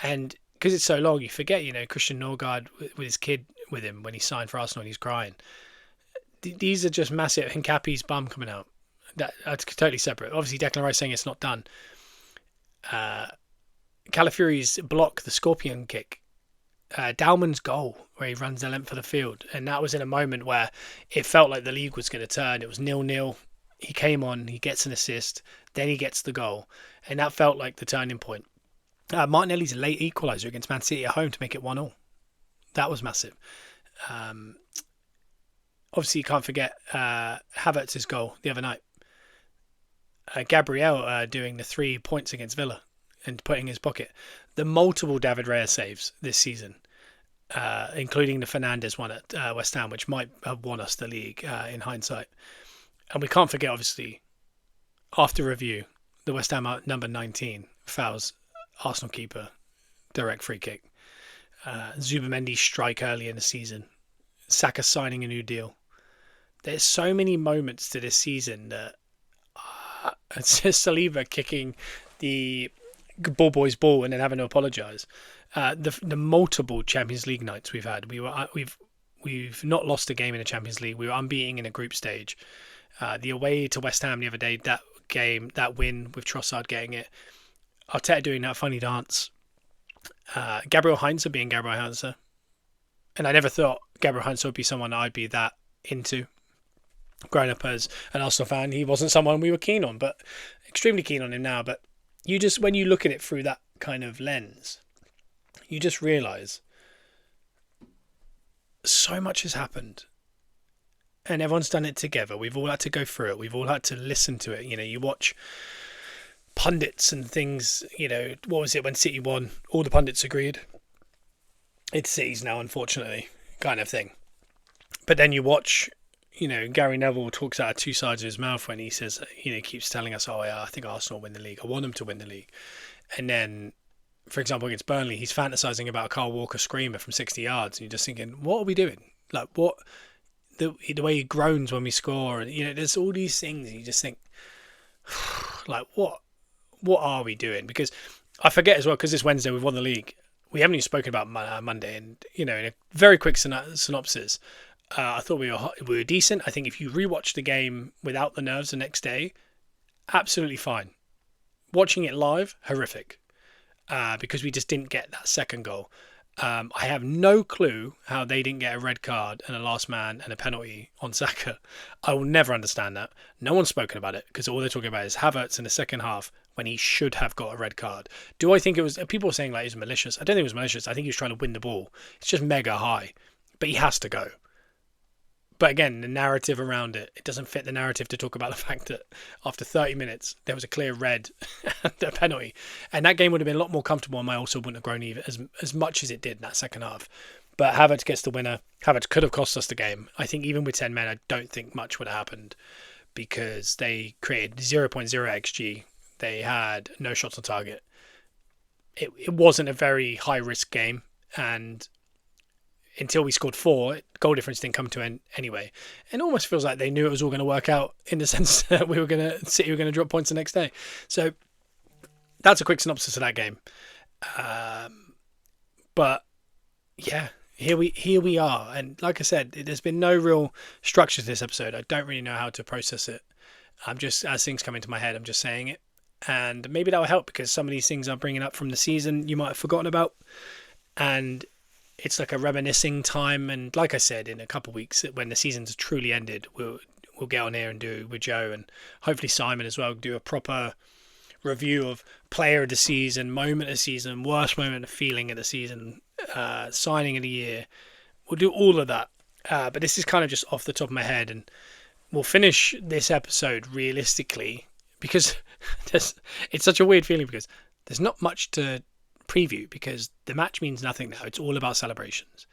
[SPEAKER 1] And because it's so long, you forget, Christian Norgard with his kid with him when he signed for Arsenal and he's crying. These are just massive. Hincapié's bum coming out. That's totally separate. Obviously, Declan Rice saying it's not done. Calafiori's block, the scorpion kick. Dalman's goal, where he runs the length of the field. And that was in a moment where it felt like the league was going to turn. It was 0-0. He came on, he gets an assist, then he gets the goal. And that felt like the turning point. Martinelli's late equaliser against Man City at home to make it 1-1. That was massive. Obviously, you can't forget Havertz's goal the other night. Gabriel doing the 3 points against Villa and putting in his pocket. The multiple David Raya saves this season, including the Fernandes one at West Ham, which might have won us the league in hindsight. And we can't forget, obviously, after review, the West Ham number 19 fouls Arsenal keeper, direct free kick. Zubamendi's strike early in the season. Saka signing a new deal. There's so many moments to this season that it's just Saliba kicking the ball boy's ball and then having to apologise. The multiple Champions League nights we've had. We've not lost a game in the Champions League. We were unbeaten in a group stage. The away to West Ham the other day, that win with Trossard getting it. Arteta doing that funny dance. Gabriel Heinze being Gabriel Heinze. And I never thought Gabriel Heinze would be someone I'd be that into. Growing up as an Arsenal fan, he wasn't someone we were keen on, but extremely keen on him now. But when you look at it through that kind of lens, you just realise so much has happened. And everyone's done it together. We've all had to go through it. We've all had to listen to it. You watch pundits and things, what was it when City won? All the pundits agreed. It's City's now, unfortunately, kind of thing. But then you watch, Gary Neville talks out of two sides of his mouth when he says, keeps telling us, oh yeah, I think Arsenal will win the league. I want them to win the league. And then, for example, against Burnley, he's fantasizing about a Kyle Walker screamer from 60 yards. And you're just thinking, what are we doing? Like, what? The way he groans when we score. And, there's all these things. And you just think, like, what are we doing? Because I forget as well, because this Wednesday we've won the league. We haven't even spoken about Monday. And, in a very quick synopsis, I thought we were decent. I think if you rewatch the game without the nerves the next day, absolutely fine. Watching it live, horrific. Because we just didn't get that second goal. I have no clue how they didn't get a red card and a last man and a penalty on Saka. I will never understand that. No one's spoken about it because all they're talking about is Havertz in the second half when he should have got a red card. Do I think it was... People are saying like it was malicious. I don't think it was malicious. I think he was trying to win the ball. It's just mega high. But he has to go. But again, the narrative around it doesn't fit the narrative to talk about the fact that after 30 minutes, there was a clear red and a penalty. And that game would have been a lot more comfortable and I also wouldn't have grown even as much as it did in that second half. But Havertz gets the winner. Havertz could have cost us the game. I think even with 10 men, I don't think much would have happened because they created 0.0 XG. They had no shots on target. It wasn't a very high risk game, and until we scored 4, goal difference didn't come to end anyway. And it almost feels like they knew it was all going to work out in the sense that City were going to drop points the next day. So that's a quick synopsis of that game. But yeah, here we are. And like I said, there's been no real structure to this episode. I don't really know how to process it. I'm just, as things come into my head, I'm just saying it. And maybe that will help, because some of these things I'm bringing up from the season you might have forgotten about. And it's like a reminiscing time. And like I said, in a couple of weeks, when the season's truly ended, we'll get on here and do with Joe and hopefully Simon as well, do a proper review of player of the season, moment of the season, worst moment of feeling of the season, signing of the year. We'll do all of that. But this is kind of just off the top of my head, and we'll finish this episode realistically, because it's such a weird feeling, because there's not much to preview, because the match means nothing now. It's all about celebrations.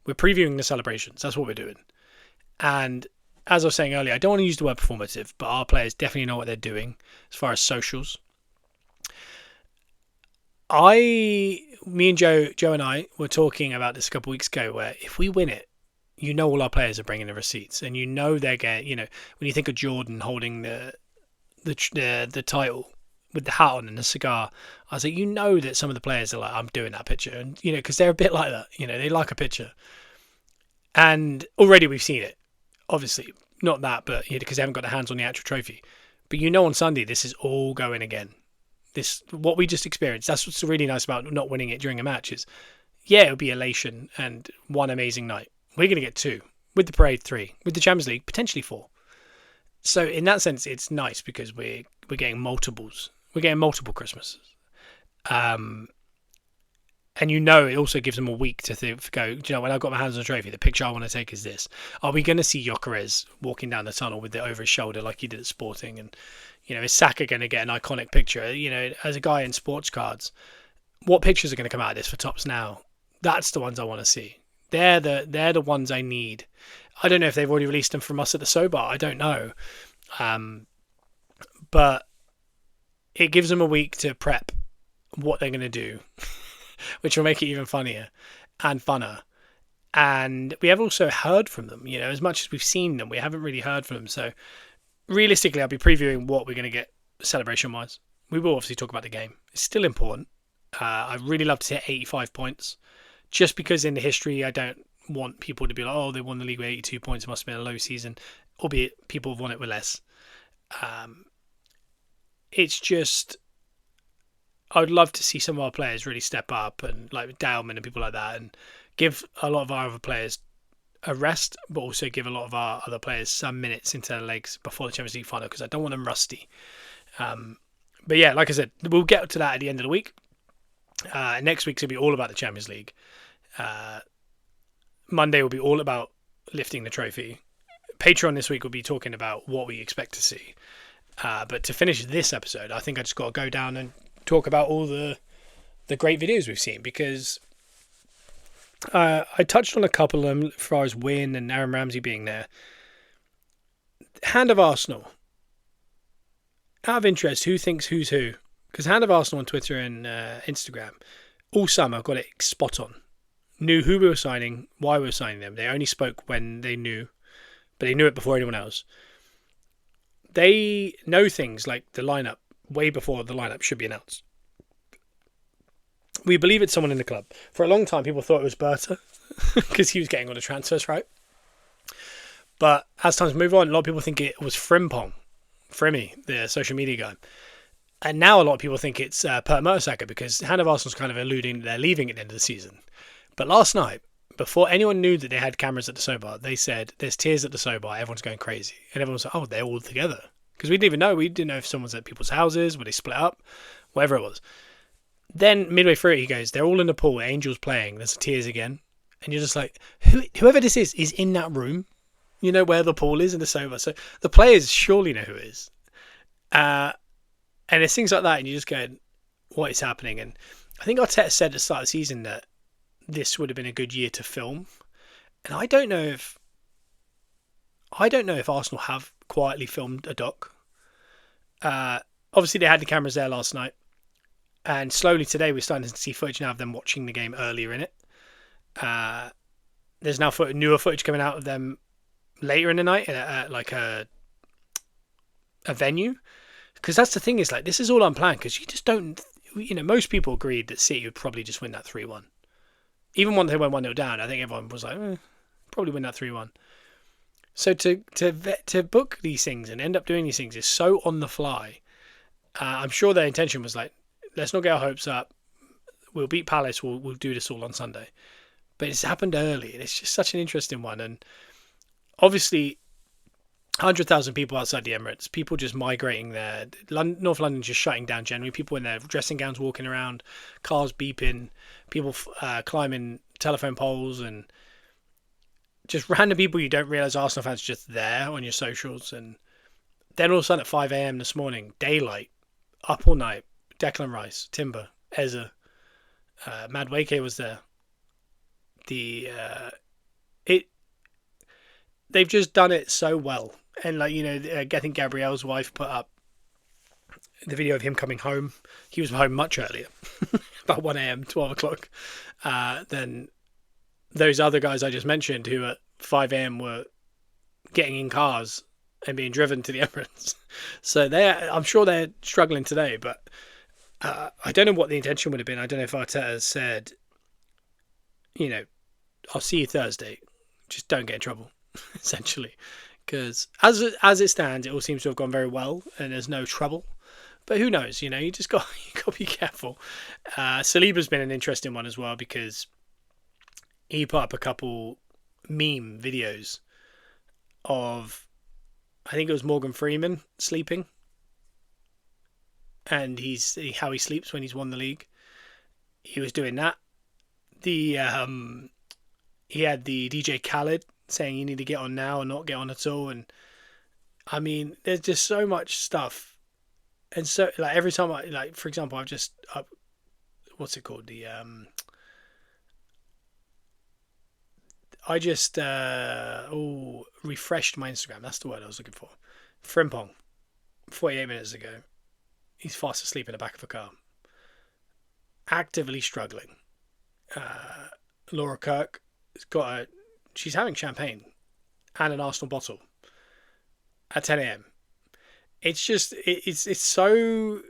[SPEAKER 1] We're previewing the celebrations. That's what we're doing. And as I was saying earlier, I don't want to use the word performative, but our players definitely know what they're doing as far as socials. Me and Joe and I were talking about this a couple of weeks ago, where if we win it, you know all our players are bringing the receipts, and you know they're getting, you know, when you think of Jordan holding the title with the hat on and the cigar, I was like, you know that some of the players are like, I'm doing that picture, and you know, because they're a bit like that, you know, they like a picture, and already we've seen it. Obviously, not that, but because they haven't got their hands on the actual trophy. But you know, on Sunday, this is all going again. What we just experienced, that's what's really nice about not winning it during a match is, yeah, it'll be elation and one amazing night. We're going to get 2. With the parade, 3. With the Champions League, potentially 4. So in that sense, it's nice, because we're getting multiples. We're getting multiple Christmases. And you know, it also gives them a week to go, do you know, when I've got my hands on the trophy, the picture I want to take is this. Are we going to see Gyökeres walking down the tunnel with it over his shoulder like he did at Sporting? And, you know, is Saka going to get an iconic picture? You know, as a guy in sports cards, what pictures are going to come out of this for Topps now? That's the ones I want to see. They're the ones I need. I don't know if they've already released them from us at the Sobar. I don't know. But it gives them a week to prep what they're going to do, which will make it even funnier and funner. And we have also heard from them, you know, as much as we've seen them, we haven't really heard from them. So realistically, I'll be previewing what we're going to get celebration-wise. We will obviously talk about the game. It's still important. I'd really love to hit 85 points, just because in the history, I don't want people to be like, oh, they won the league with 82 points. It must have been a low season, albeit people have won it with less. It's just, I would love to see some of our players really step up, and like Dalman and people like that, and give a lot of our other players a rest, but also give a lot of our other players some minutes into their legs before the Champions League final, because I don't want them rusty. But yeah, like I said, we'll get to that at the end of the week. Next week's will be all about the Champions League. Monday will be all about lifting the trophy. Patreon this week will be talking about what we expect to see. But to finish this episode, I think I just got to go down and talk about all the great videos we've seen, because I touched on a couple of them as far as Win and Aaron Ramsey being there. Hand of Arsenal. Out of interest, who thinks who's who? Because Hand of Arsenal on Twitter and Instagram all summer got it spot on. Knew who we were signing, why we were signing them. They only spoke when they knew, but they knew it before anyone else. They know things like the lineup way before the lineup should be announced. We believe it's someone in the club. For a long time, people thought it was Berta because he was getting all the transfers right. But as time's moved on, a lot of people think it was Frimpong, the social media guy. And now a lot of people think it's Per Mertesacker, because Hand of Arsenal's kind of alluding they're leaving at the end of the season. But last night, before anyone knew that they had cameras at the Sobar, they said, there's tears at the Sobar, everyone's going crazy. And everyone was like, oh, they're all together. Because we didn't even know. We didn't know if someone's at people's houses, were they split up, whatever it was. Then midway through it, he goes, they're all in the pool, Angels playing, there's tears again. And you're just like, whoever this is in that room, you know, where the pool is in the Sobar. So the players surely know who it is. And it's things like that, and you just go, what is happening? And I think Arteta said at the start of the season that this would have been a good year to film. And I don't know if Arsenal have quietly filmed a doc. obviously they had the cameras there last night, and slowly today we're starting to see footage now of them watching the game earlier in it. There's now newer footage coming out of them later in the night at like a venue, because that's the thing, is like this is all unplanned, because you just don't, most people agreed that City would probably just win that 3-1. Even when they went 1-0 down, I think everyone was like, probably win that 3-1. So to book these things and end up doing these things is so on the fly. I'm sure their intention was like, let's not get our hopes up. We'll beat Palace. We'll do this all on Sunday. But it's happened early, and it's just such an interesting one. And obviously, 100,000 people outside the Emirates, people just migrating there. North London just shutting down generally. People in their dressing gowns walking around, cars beeping, people climbing telephone poles, and just random people you don't realise Arsenal fans just there on your socials. And then all of a sudden at 5 a.m. this morning, daylight, up all night, Declan Rice, Timber, Eze, Madueke was there. They've just done it so well. And like, I think Gabrielle's wife put up the video of him coming home. He was home much earlier, about 1 a.m, 12 o'clock, than those other guys I just mentioned, who at 5 a.m. were getting in cars and being driven to the Emirates. So I'm sure they're struggling today, but I don't know what the intention would have been. I don't know if Arteta said, I'll see you Thursday, just don't get in trouble, essentially. Because as it stands, it all seems to have gone very well and there's no trouble. But who knows? You just got to be careful. Saliba's been an interesting one as well, because he put up a couple meme videos of, I think it was Morgan Freeman sleeping, and how he sleeps when he's won the league. He was doing that. He had the DJ Khaled saying you need to get on now or not get on at all. And I mean, there's just so much stuff. And so, like, every time for example, I've just what's it called? I just refreshed my Instagram. That's the word I was looking for. Frimpong, 48 minutes ago, he's fast asleep in the back of a car, actively struggling. Laura Kirk has she's having champagne and an Arsenal bottle at 10 a.m. It's just it's so,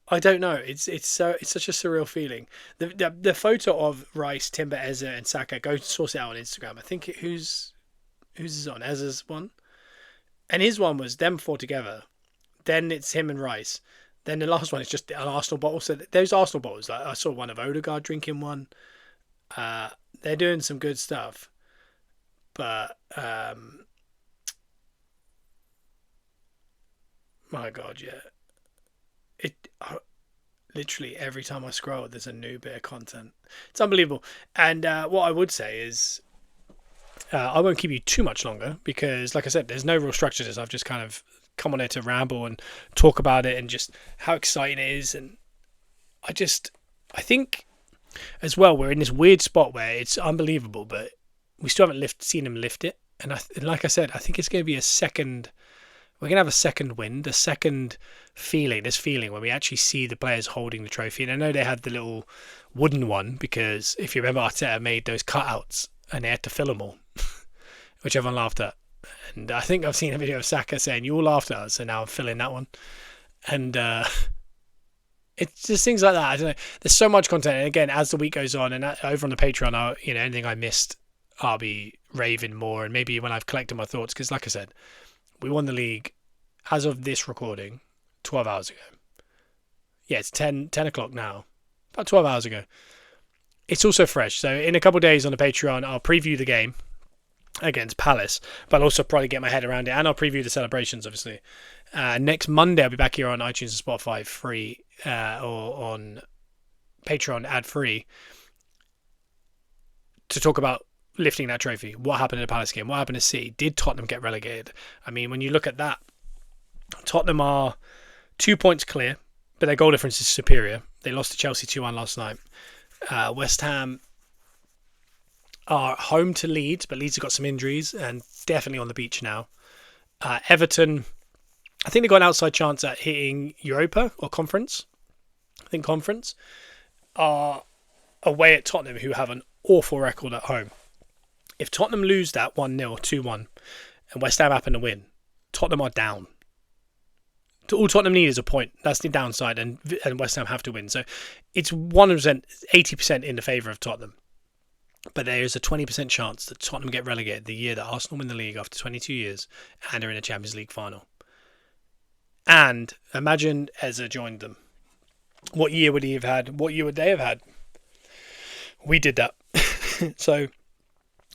[SPEAKER 1] I don't know. It's such a surreal feeling. The photo of Rice, Timber, Eze, and Saka, go source it out on Instagram. I think who's is on Eze's one, and his one was them four together. Then it's him and Rice. Then the last one is just an Arsenal bottle. So those Arsenal bottles, like I saw one of Odegaard drinking one. They're doing some good stuff, but my God, yeah. Literally every time I scroll, there's a new bit of content. It's unbelievable. And what I would say is, I won't keep you too much longer, because, like I said, there's no real structure to this. I've just kind of come on here to ramble and talk about it and just how exciting it is. And I think as well, we're in this weird spot where it's unbelievable, but we still haven't seen him lift it. And like I said, I think it's going to be we're going to have a second wind, a second feeling, this feeling when we actually see the players holding the trophy. And I know they had the little wooden one, because if you remember, Arteta made those cutouts and they had to fill them all, which everyone laughed at. And I think I've seen a video of Saka saying, you all laughed at us, so now I'm filling that one. And it's just things like that. I don't know. There's so much content. And again, as the week goes on, and over on the Patreon, anything I missed, I'll be raving more. And maybe when I've collected my thoughts, because like I said, we won the league as of this recording 12 hours ago. Yeah, it's 10 o'clock now. About 12 hours ago. It's also fresh. So in a couple of days on the Patreon, I'll preview the game against Palace, but I'll also probably get my head around it, and I'll preview the celebrations, obviously. Next Monday, I'll be back here on iTunes and Spotify free, or on Patreon ad-free, to talk about lifting that trophy. What happened in the Palace game? What happened to City? Did Tottenham get relegated? I mean, when you look at that, Tottenham are 2 points clear, but their goal difference is superior. They lost to Chelsea 2-1 last night. West Ham are home to Leeds, but Leeds have got some injuries and definitely on the beach now. Everton I think they've got an outside chance at hitting Europa or Conference. I think Conference are away at Tottenham, who have an awful record at home. If Tottenham lose that 1-0, 2-1, and West Ham happen to win, Tottenham are down. All Tottenham need is a point. That's the downside, and West Ham have to win. So it's 100%, 80% in the favour of Tottenham. But there is a 20% chance that Tottenham get relegated the year that Arsenal win the league after 22 years and are in a Champions League final. And imagine Eza joined them. What year would he have had? What year would they have had? We did that. So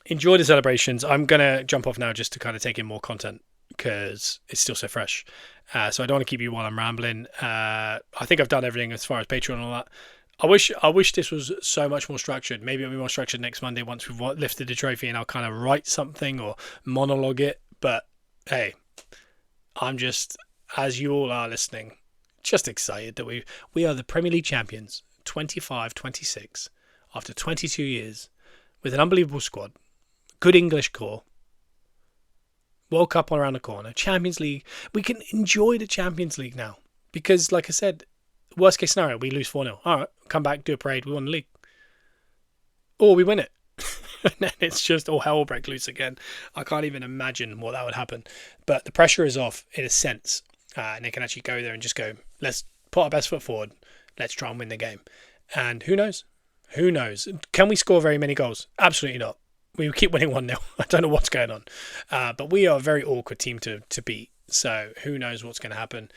[SPEAKER 1] enjoy the celebrations. I'm going to jump off now just to kind of take in more content because it's still so fresh. So I don't want to keep you while I'm rambling. I think I've done everything as far as Patreon and all that. I wish this was so much more structured. Maybe it'll be more structured next Monday once we've lifted the trophy and I'll kind of write something or monologue it. But hey, I'm just, as you all are listening, just excited that we are the Premier League champions, 25-26, after 22 years, with an unbelievable squad, good English core, World Cup around the corner, Champions League. We can enjoy the Champions League now because, like I said, worst case scenario, we lose 4-0. All right, come back, do a parade, we won the league. Or we win it. And then it's just all hell will break loose again. I can't even imagine what that would happen. But the pressure is off in a sense. And they can actually go there and just go, let's put our best foot forward. Let's try and win the game. And who knows? Who knows? Can we score very many goals? Absolutely not. We keep winning 1-0. I don't know what's going on. But we are a very awkward team to beat. So who knows what's going to happen.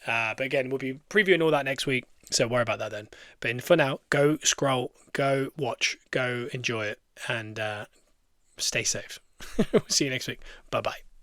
[SPEAKER 1] But again, we'll be previewing all that next week. So worry about that then. But for now, go scroll, go watch, go enjoy it, and stay safe. We'll see you next week. Bye-bye.